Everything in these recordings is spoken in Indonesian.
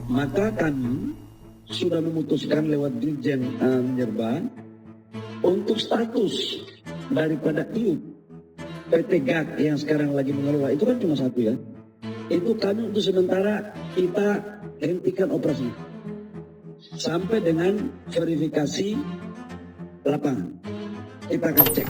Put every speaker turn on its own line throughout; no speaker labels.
Maka kami sudah memutuskan lewat Dirjen Minerba untuk status daripada IUP PT GAK yang sekarang lagi mengelola, itu kan cuma satu ya. Itu kami untuk sementara kita hentikan operasi sampai dengan verifikasi lapangan. Kita akan cek.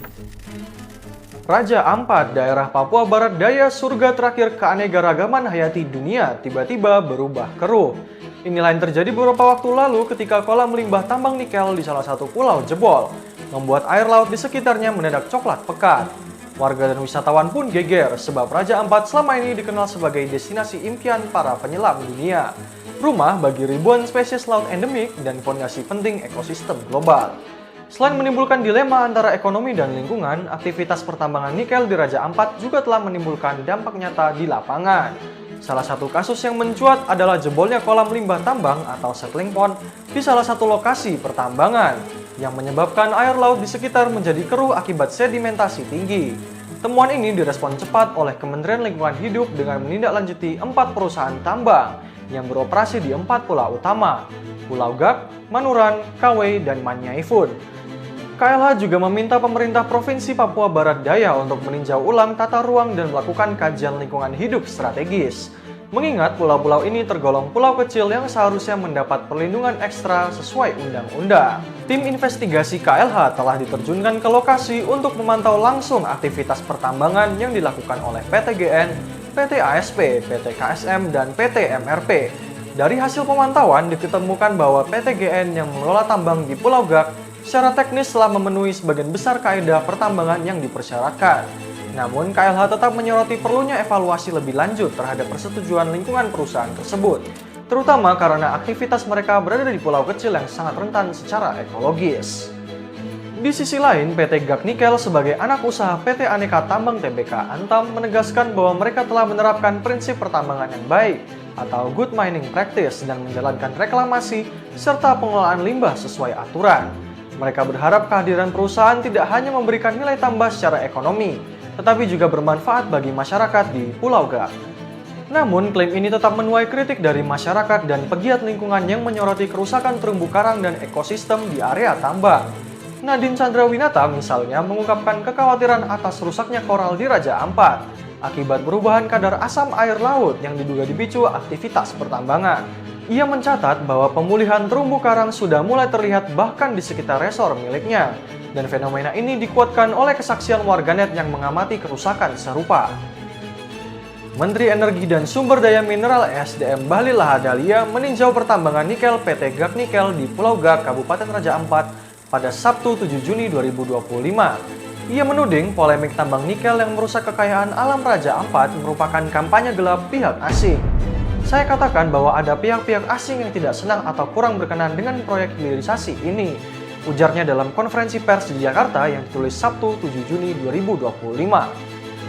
Raja Ampat, daerah Papua Barat Daya, surga terakhir keanekaragaman hayati dunia, tiba-tiba berubah keruh. Inilah yang terjadi beberapa waktu lalu ketika kolam limbah tambang nikel di salah satu pulau jebol, membuat air laut di sekitarnya mendadak coklat pekat. Warga dan wisatawan pun geger sebab Raja Ampat selama ini dikenal sebagai destinasi impian para penyelam dunia, rumah bagi ribuan spesies laut endemik dan fondasi penting ekosistem global. Selain menimbulkan dilema antara ekonomi dan lingkungan, aktivitas pertambangan nikel di Raja Ampat juga telah menimbulkan dampak nyata di lapangan. Salah satu kasus yang mencuat adalah jebolnya kolam limbah tambang atau settling pond di salah satu lokasi pertambangan, yang menyebabkan air laut di sekitar menjadi keruh akibat sedimentasi tinggi. Temuan ini direspon cepat oleh Kementerian Lingkungan Hidup dengan menindaklanjuti 4 perusahaan tambang yang beroperasi di 4 pulau utama, Pulau Gak, Manuran, Kawe, dan Manyaifun. KLH juga meminta pemerintah Provinsi Papua Barat Daya untuk meninjau ulang tata ruang dan melakukan kajian lingkungan hidup strategis. Mengingat pulau-pulau ini tergolong pulau kecil yang seharusnya mendapat perlindungan ekstra sesuai undang-undang. Tim investigasi KLH telah diterjunkan ke lokasi untuk memantau langsung aktivitas pertambangan yang dilakukan oleh PT GN, PT ASP, PT KSM, dan PT MRP. Dari hasil pemantauan ditemukan bahwa PT GN yang mengelola tambang di Pulau Gak secara teknis telah memenuhi sebagian besar kaedah pertambangan yang dipersyaratkan. Namun, KLH tetap menyoroti perlunya evaluasi lebih lanjut terhadap persetujuan lingkungan perusahaan tersebut, terutama karena aktivitas mereka berada di pulau kecil yang sangat rentan secara ekologis. Di sisi lain, PT GAK Nikel sebagai anak usaha PT Aneka Tambang Tbk Antam menegaskan bahwa mereka telah menerapkan prinsip pertambangan yang baik atau good mining practice dan menjalankan reklamasi serta pengelolaan limbah sesuai aturan. Mereka berharap kehadiran perusahaan tidak hanya memberikan nilai tambah secara ekonomi, tetapi juga bermanfaat bagi masyarakat di Pulau Gak. Namun, klaim ini tetap menuai kritik dari masyarakat dan pegiat lingkungan yang menyoroti kerusakan terumbu karang dan ekosistem di area tambang. Nadine Chandrawinata misalnya mengungkapkan kekhawatiran atas rusaknya koral di Raja Ampat akibat perubahan kadar asam air laut yang diduga dipicu aktivitas pertambangan. Ia mencatat bahwa pemulihan terumbu karang sudah mulai terlihat bahkan di sekitar resor miliknya, dan fenomena ini dikuatkan oleh kesaksian warganet yang mengamati kerusakan serupa. Menteri Energi dan Sumber Daya Mineral SDM Bahlil Lahadalia meninjau pertambangan nikel PT GAK Nikel di Pulau Gak, Kabupaten Raja Ampat pada Sabtu 7 Juni 2025. Ia menuding polemik tambang nikel yang merusak kekayaan alam Raja Ampat merupakan kampanye gelap pihak asing. Saya katakan bahwa ada pihak-pihak asing yang tidak senang atau kurang berkenan dengan proyek hilirisasi ini, ujarnya dalam konferensi pers di Jakarta yang ditulis Sabtu 7 Juni 2025.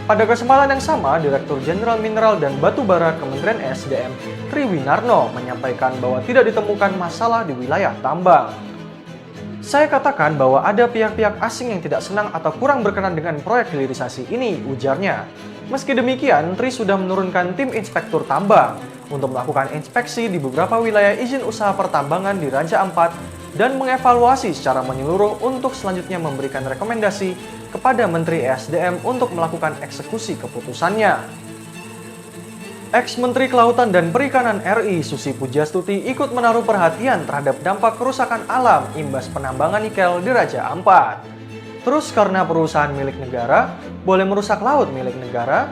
Pada kesempatan yang sama, Direktur Jenderal Mineral dan Batu Bara Kementerian SDM, Tri Winarno, menyampaikan bahwa tidak ditemukan masalah di wilayah tambang. Saya katakan bahwa ada pihak-pihak asing yang tidak senang atau kurang berkenan dengan proyek hilirisasi ini, ujarnya. Meski demikian, Tri sudah menurunkan tim inspektur tambang untuk melakukan inspeksi di beberapa wilayah izin usaha pertambangan di Raja Ampat dan mengevaluasi secara menyeluruh untuk selanjutnya memberikan rekomendasi kepada Menteri ESDM untuk melakukan eksekusi keputusannya. Ex-Menteri Kelautan dan Perikanan RI Susi Pujiastuti ikut menaruh perhatian terhadap dampak kerusakan alam imbas penambangan nikel di Raja Ampat. Terus karena perusahaan milik negara boleh merusak laut milik negara?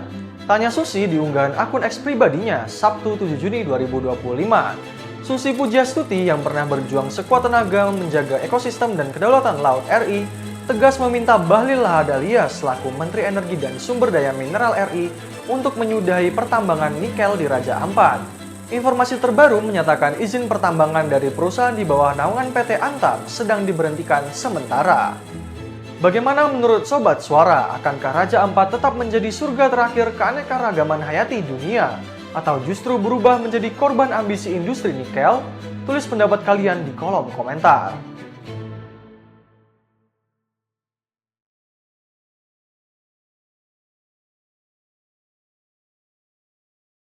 Tanya Susi di unggahan akun X pribadinya Sabtu 7 Juni 2025. Susi Pujiastuti yang pernah berjuang sekuat tenaga menjaga ekosistem dan kedaulatan laut RI tegas meminta Bahlil Lahadalia selaku Menteri Energi dan Sumber Daya Mineral RI untuk menyudahi pertambangan nikel di Raja Ampat. Informasi terbaru menyatakan izin pertambangan dari perusahaan di bawah naungan PT Antam sedang diberhentikan sementara. Bagaimana menurut Sobat Suara? Akankah Raja Ampat tetap menjadi surga terakhir keanekaragaman hayati dunia? Atau justru berubah menjadi korban ambisi industri nikel? Tulis pendapat kalian di kolom komentar.